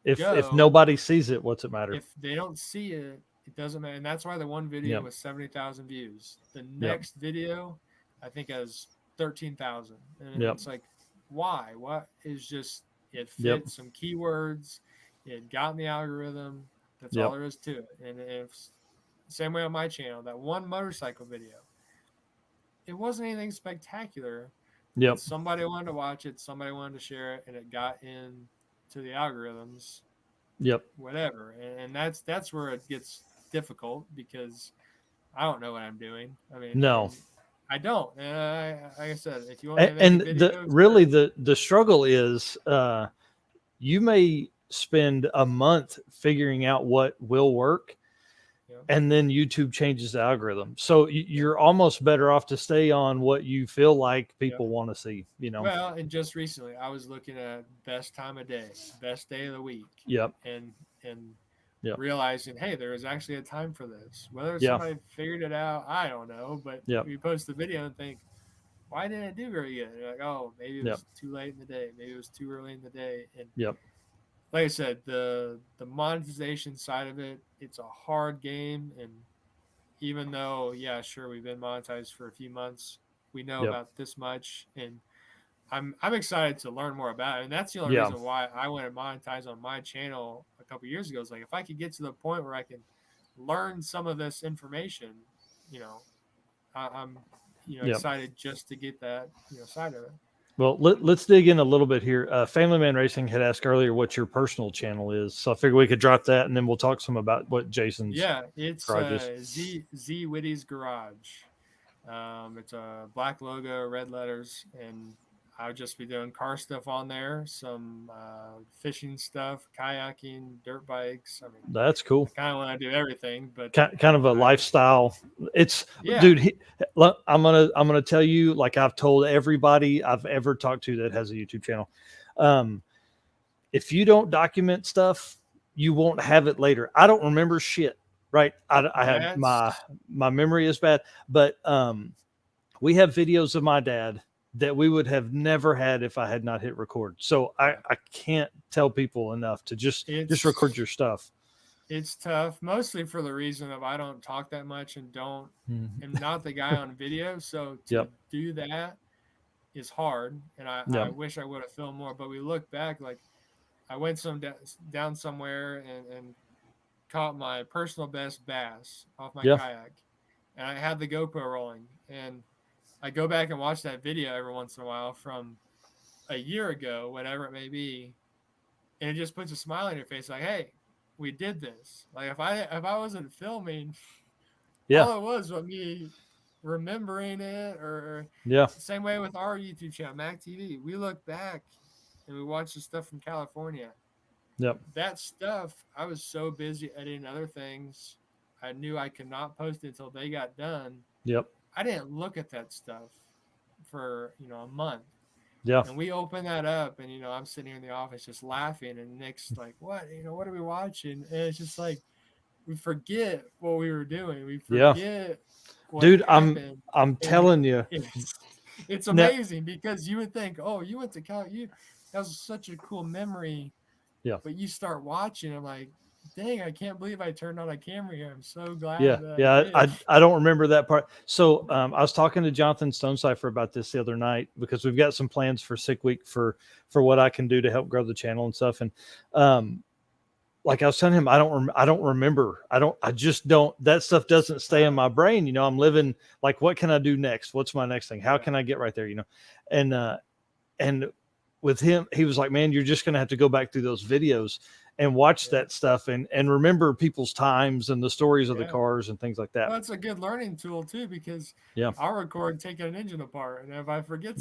If nobody sees it, what's it matter? If they don't see it, it doesn't matter. And that's why the one video was 70,000 views. The next video, I think, has 13,000. And it's like, why? What is just it fit some keywords? It got in the algorithm. That's all there is to it. And it's same way on my channel. That one motorcycle video, it wasn't anything spectacular. Somebody wanted to watch it. Somebody wanted to share it, and it got in to the algorithms. Whatever. And that's where it gets difficult, because I don't know what I'm doing. I mean, no, I don't. And like I said, if you want to make a video, the struggle is you may spend a month figuring out what will work, and then YouTube changes the algorithm. So you're almost better off to stay on what you feel like people want to see, Well, and just recently I was looking at best time of day, best day of the week. And realizing, hey, there is actually a time for this. Whether somebody figured it out, I don't know. But we post the video and think, why didn't it do very good? And you're like, oh, maybe it was too late in the day. Maybe it was too early in the day. And like I said, the monetization side of it, it's a hard game. And even though, sure, we've been monetized for a few months, we know about this much. And I'm excited to learn more about it. And that's the only reason why I went and monetized on my channel a couple of years ago. Is like, if I could get to the point where I can learn some of this information, I'm excited just to get that side of it. Well, let's dig in a little bit here. Family Man Racing had asked earlier what your personal channel is, so I figured we could drop that, and then we'll talk some about what Jason's. It's Z Witty's Garage. It's a black logo, red letters, and I'll just be doing car stuff on there, some fishing stuff, kayaking, dirt bikes. I mean, that's cool. I kind of want to do everything, but kind of a lifestyle. It's dude. I'm gonna tell you, like I've told everybody I've ever talked to that has a YouTube channel. If you don't document stuff, you won't have it later. I don't remember shit. Right? I have my memory is bad, but we have videos of my dad that we would have never had if I had not hit record. So I can't tell people enough to just record your stuff. It's tough, mostly for the reason of I don't talk that much and am not the guy on video. So to do that is hard. And I wish I would have filmed more, but we look back, like I went down somewhere and caught my personal best bass off my kayak, and I had the GoPro rolling, and I go back and watch that video every once in a while from a year ago, whatever it may be, and it just puts a smile on your face, like, hey, we did this. Like if I wasn't filming, all it was me remembering it, or same way with our YouTube channel, MAK TV. We look back and we watch the stuff from California. That stuff, I was so busy editing other things, I knew I could not post it until they got done. I didn't look at that stuff for a month. And we open that up, and I'm sitting here in the office just laughing, and Nick's like, what are we watching? And it's just like we forget what we were doing. We forget what dude happened. I'm telling you, it's amazing, because you would think, oh, you went to Cal, that was such a cool memory. But you start watching, I'm like, dang, I can't believe I turned on a camera here. I'm so glad. I don't remember that part. So I was talking to Jonathan Stonecipher about this the other night because we've got some plans for Sick Week for what I can do to help grow the channel and stuff. And like I was telling him, I don't remember. I just don't, that stuff doesn't stay in my brain. You know, I'm living like, what can I do next? What's my next thing? How can I get right there? You know? And with him, he was like, man, you're just going to have to go back through those videos and watch that stuff and remember people's times and the stories of the cars and things like that. Well, that's a good learning tool too, because yeah, I'll record taking an engine apart. And if I forget,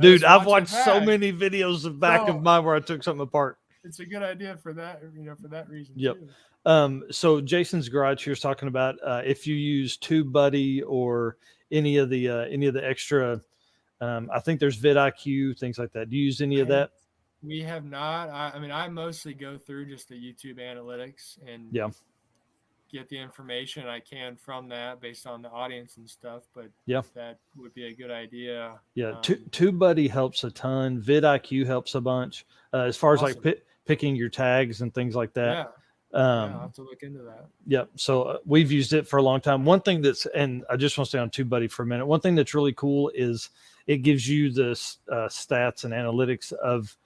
dude, I've watched so many videos of mine where I took something apart. It's a good idea for that, you know, for that reason. Yep. Too. So Jason's Garage here's talking about if you use TubeBuddy or any of the extra, I think there's vidIQ, things like that. Do you use any of that? We have not. I mean, I mostly go through just the YouTube analytics and get the information I can from that based on the audience and stuff. But that would be a good idea. Yeah, TubeBuddy helps a ton. vidIQ helps a bunch as far as like picking your tags and things like that. I'll have to look into that. Yep. So we've used it for a long time. One thing and I just want to stay on TubeBuddy for a minute. One thing that's really cool is it gives you the stats and analytics of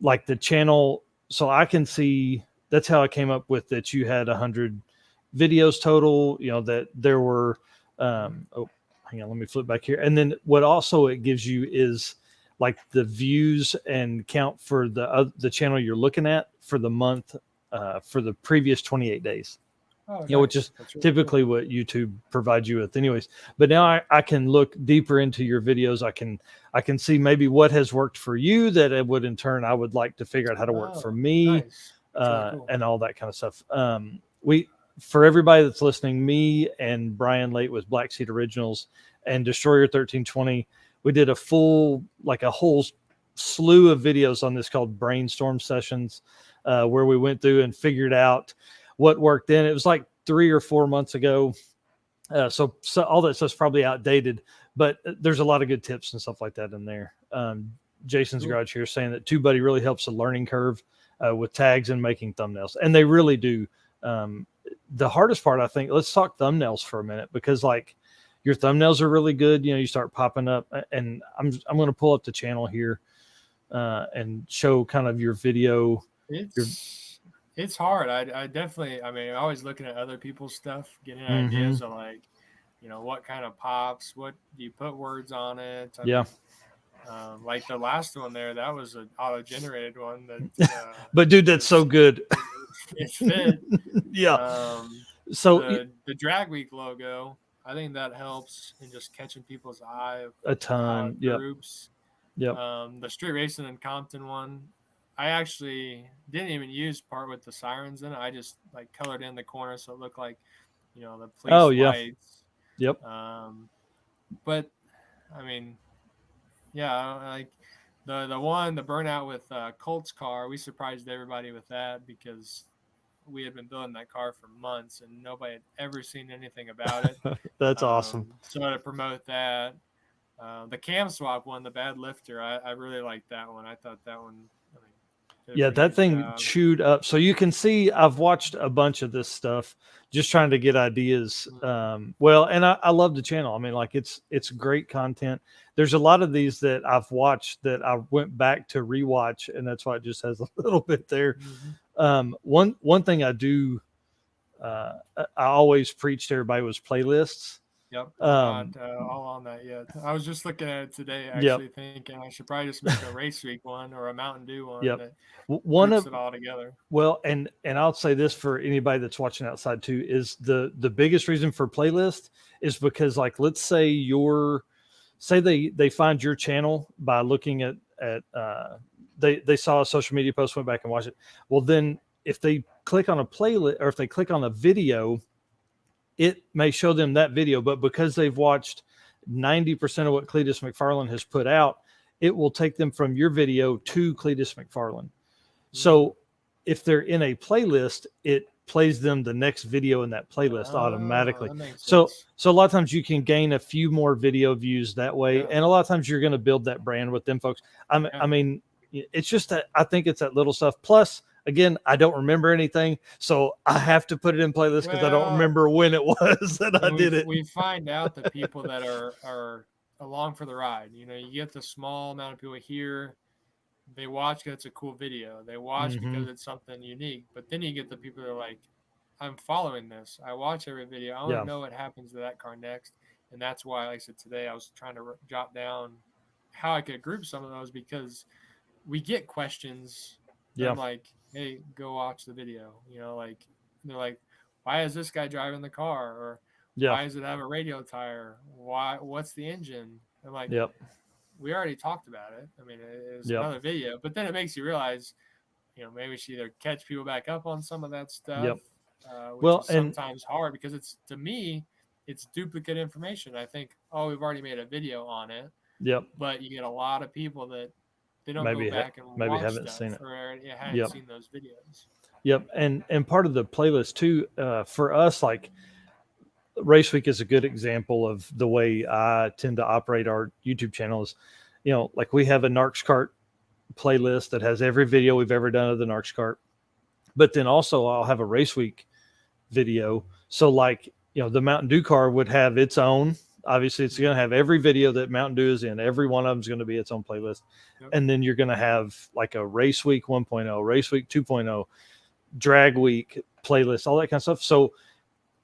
like the channel. So I can see, that's how I came up with that you had 100 videos total, you know, that there were, hang on, let me flip back here. And then what also it gives you is like the views and count for the channel you're looking at for the month, for the previous 28 days. Oh, you know, which is really typically what YouTube provides you with anyways. But now I can look deeper into your videos. I can see maybe what has worked for you that it would in turn, I would like to figure out how to work for me, really cool. And all that kind of stuff. For everybody that's listening, me and Brian Late with Black Seed Originals and Destroyer 1320, we did a whole slew of videos on this called Brainstorm Sessions, where we went through and figured out what worked in. It was like 3 or 4 months ago. So all that stuff's probably outdated, but there's a lot of good tips and stuff like that in there. Jason's Garage here saying that TubeBuddy really helps the learning curve with tags and making thumbnails. And they really do. The hardest part, I think, let's talk thumbnails for a minute, because like your thumbnails are really good. You know, you start popping up, and I'm going to pull up the channel here and show kind of your video. It's hard. I definitely, I mean, I'm always looking at other people's stuff, getting ideas of like, you know, what kind of pops, what do you put words on it? I mean, like the last one there, that was an auto-generated one. That, but dude, that's so good. It fit. So the Drag Week logo, I think that helps in just catching people's eye. A ton. Groups. The street racing in Compton one, I actually didn't even use part with the sirens in it. I just like colored in the corner so it looked like, you know, the police lights. But I mean, like the burnout with Colt's car, we surprised everybody with that because we had been building that car for months and nobody had ever seen anything about it. That's awesome. So to promote that, the cam swap one, the bad lifter, I really liked that one. I thought that one. That thing chewed up. So you can see I've watched a bunch of this stuff just trying to get ideas. And I love the channel. I mean, like it's great content. There's a lot of these that I've watched that I went back to rewatch, and that's why it just has a little bit there. One thing I do, I always preach to everybody was playlists. Not all on that yet. I was just looking at it today, actually thinking I should probably just make a race week one or a Mountain Dew one. That groups it all together. Well, and I'll say this for anybody that's watching outside too, is the biggest reason for playlist is because, like, let's say they find your channel by looking at they saw a social media post, went back and watched it. Well, then if they click on a playlist or if they click on a video, it may show them that video, but because they've watched 90% of what Cletus McFarland has put out, it will take them from your video to Cletus McFarland. So if they're in a playlist, it plays them the next video in that playlist automatically. So a lot of times you can gain a few more video views that way. And a lot of times you're going to build that brand with them folks. I mean, it's just that I think it's that little stuff. Plus Again, I don't remember anything, so I have to put it in playlist because I don't remember when it was that I did it. We find out the people that are along for the ride. You know, you get the small amount of people here. They watch because it's a cool video. They watch because it's something unique. But then you get the people that are like, I'm following this. I watch every video. I want to know what happens to that car next. And that's why, like I said, today I was trying to jot down how I could group some of those, because we get questions. I'm like, hey, go watch the video. You know, like, they're like, why is this guy driving the car? Or why does it have a radio tire? What's the engine? I'm like, we already talked about it. I mean, it's another video, but then it makes you realize, you know, maybe we should either catch people back up on some of that stuff, which is sometimes hard, because it's, to me, it's duplicate information. I think, we've already made a video on it. But you get a lot of people that they don't go back and maybe watch haven't stuff, seen it, or haven't seen those videos. And part of the playlist too, for us, like Race Week is a good example of the way I tend to operate our YouTube channel. Is, you know, like we have a Narcs Kart playlist that has every video we've ever done of the Narcs Kart, but then also I'll have a Race Week video. So like, you know, the Mountain Dew car would have its own. Obviously, it's going to have every video that Mountain Dew is in. Every one of them is going to be its own playlist. And then you're going to have like a Race Week 1.0, Race Week 2.0, Drag Week playlist, all that kind of stuff. So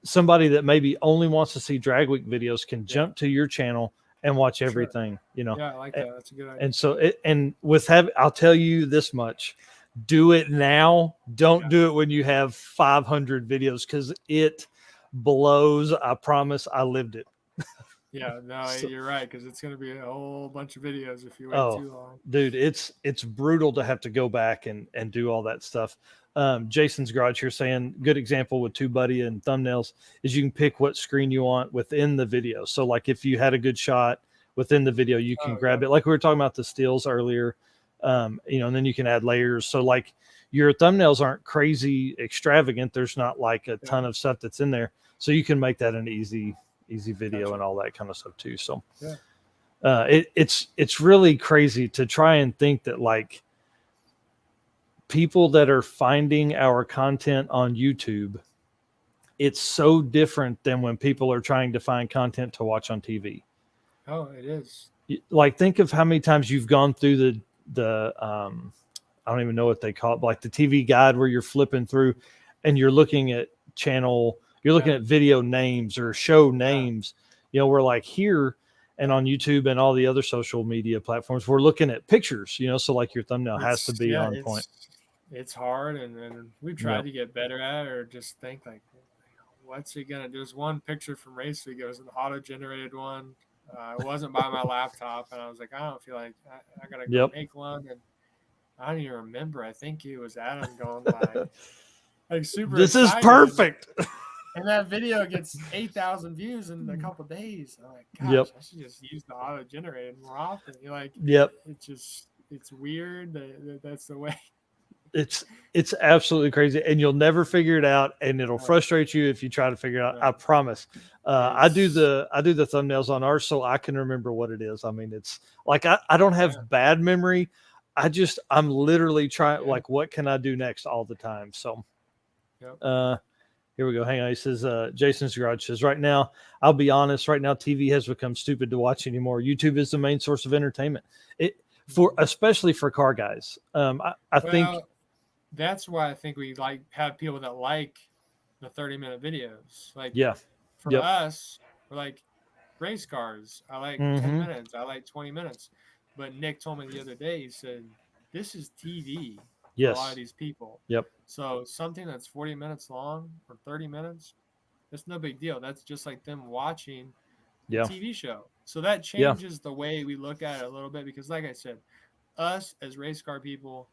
somebody that maybe only wants to see Drag Week videos can jump to your channel and watch everything, you know. Yeah, I like that. That's a good idea. And so, I'll tell you this much: do it now. Don't do it when you have 500 videos, because it blows. I promise. I lived it. Yeah, no, you're right, because it's going to be a whole bunch of videos if you wait too long. Dude, it's brutal to have to go back and do all that stuff. Jason's Garage here saying, good example with TubeBuddy and thumbnails is you can pick what screen you want within the video. So like if you had a good shot within the video, you can grab it. Like we were talking about the stills earlier, you know, and then you can add layers. So like your thumbnails aren't crazy extravagant. There's not like a ton of stuff that's in there. So you can make that an easy video and all that kind of stuff too. So it's really crazy to try and think that like people that are finding our content on YouTube, it's so different than when people are trying to find content to watch on TV. Oh, it is. Like think of how many times you've gone through the I don't even know what they call it, but like the TV guide where you're flipping through and you're looking at you're looking at video names or show names. You know, we're like here and on YouTube and all the other social media platforms, we're looking at pictures, you know, so like your thumbnail has to be on point. It's hard, and we've tried to get better at it, or just think like, what's he going to do? There's one picture from Race Week. It was an auto-generated one. It wasn't by my laptop, and I was like, I don't feel like I got to go make one. And I don't even remember. I think it was Adam going like super This excited. Is perfect. And that video gets 8,000 views in a couple of days. I'm like, gosh, I should just use the auto-generated more often. You're like, it's weird. That's the way. It's absolutely crazy, and you'll never figure it out, and it'll frustrate you if you try to figure it out. I promise. I do the thumbnails on ours so I can remember what it is. I mean, it's like I don't have bad memory. I'm literally trying like, what can I do next all the time? So here we go. Hang on. He says, Jason's Garage says, right now, I'll be honest, right now TV has become stupid to watch anymore. YouTube is the main source of entertainment. Especially for car guys. I think that's why I think we have people that like the 30-minute videos. Like for us, we're like race cars. I like 10 minutes. I like 20 minutes. But Nick told me the other day, he said, this is TV for a lot of these people. So something that's 40 minutes long or 30 minutes, that's no big deal. That's just like them watching a TV show. So that changes the way we look at it a little bit, because like I said, us as race car people,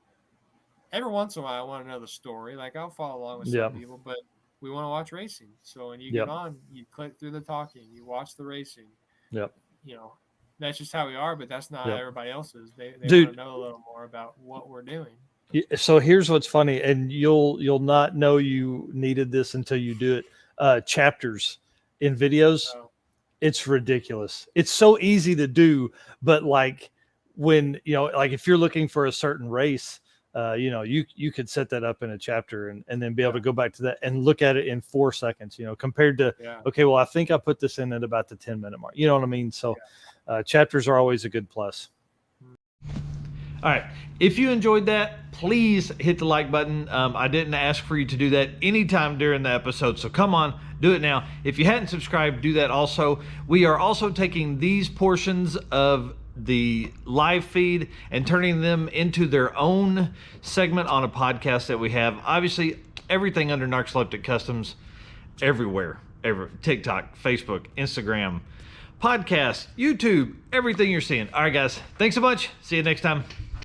every once in a while I want to know the story. Like I'll follow along with some people, but we want to watch racing. So when you get on, you click through the talking, you watch the racing. You know, that's just how we are, but that's not everybody else's. They want to know a little more about what we're doing. So here's what's funny, and you'll not know you needed this until you do it. Chapters in videos, it's ridiculous. It's so easy to do, but like when, you know, like if you're looking for a certain race, you know, you could set that up in a chapter and then be able to go back to that and look at it in 4 seconds, you know, compared to, okay, well, I think I put this in at about the 10-minute mark. You know what I mean? So chapters are always a good plus. All right. If you enjoyed that, please hit the like button. I didn't ask for you to do that anytime during the episode, so come on, do it now. If you hadn't subscribed, do that also. We are also taking these portions of the live feed and turning them into their own segment on a podcast that we have. Obviously, everything under Narcoleptic Customs, everywhere, TikTok, Facebook, Instagram, podcast, YouTube, everything you're seeing. All right, guys, thanks so much. See you next time.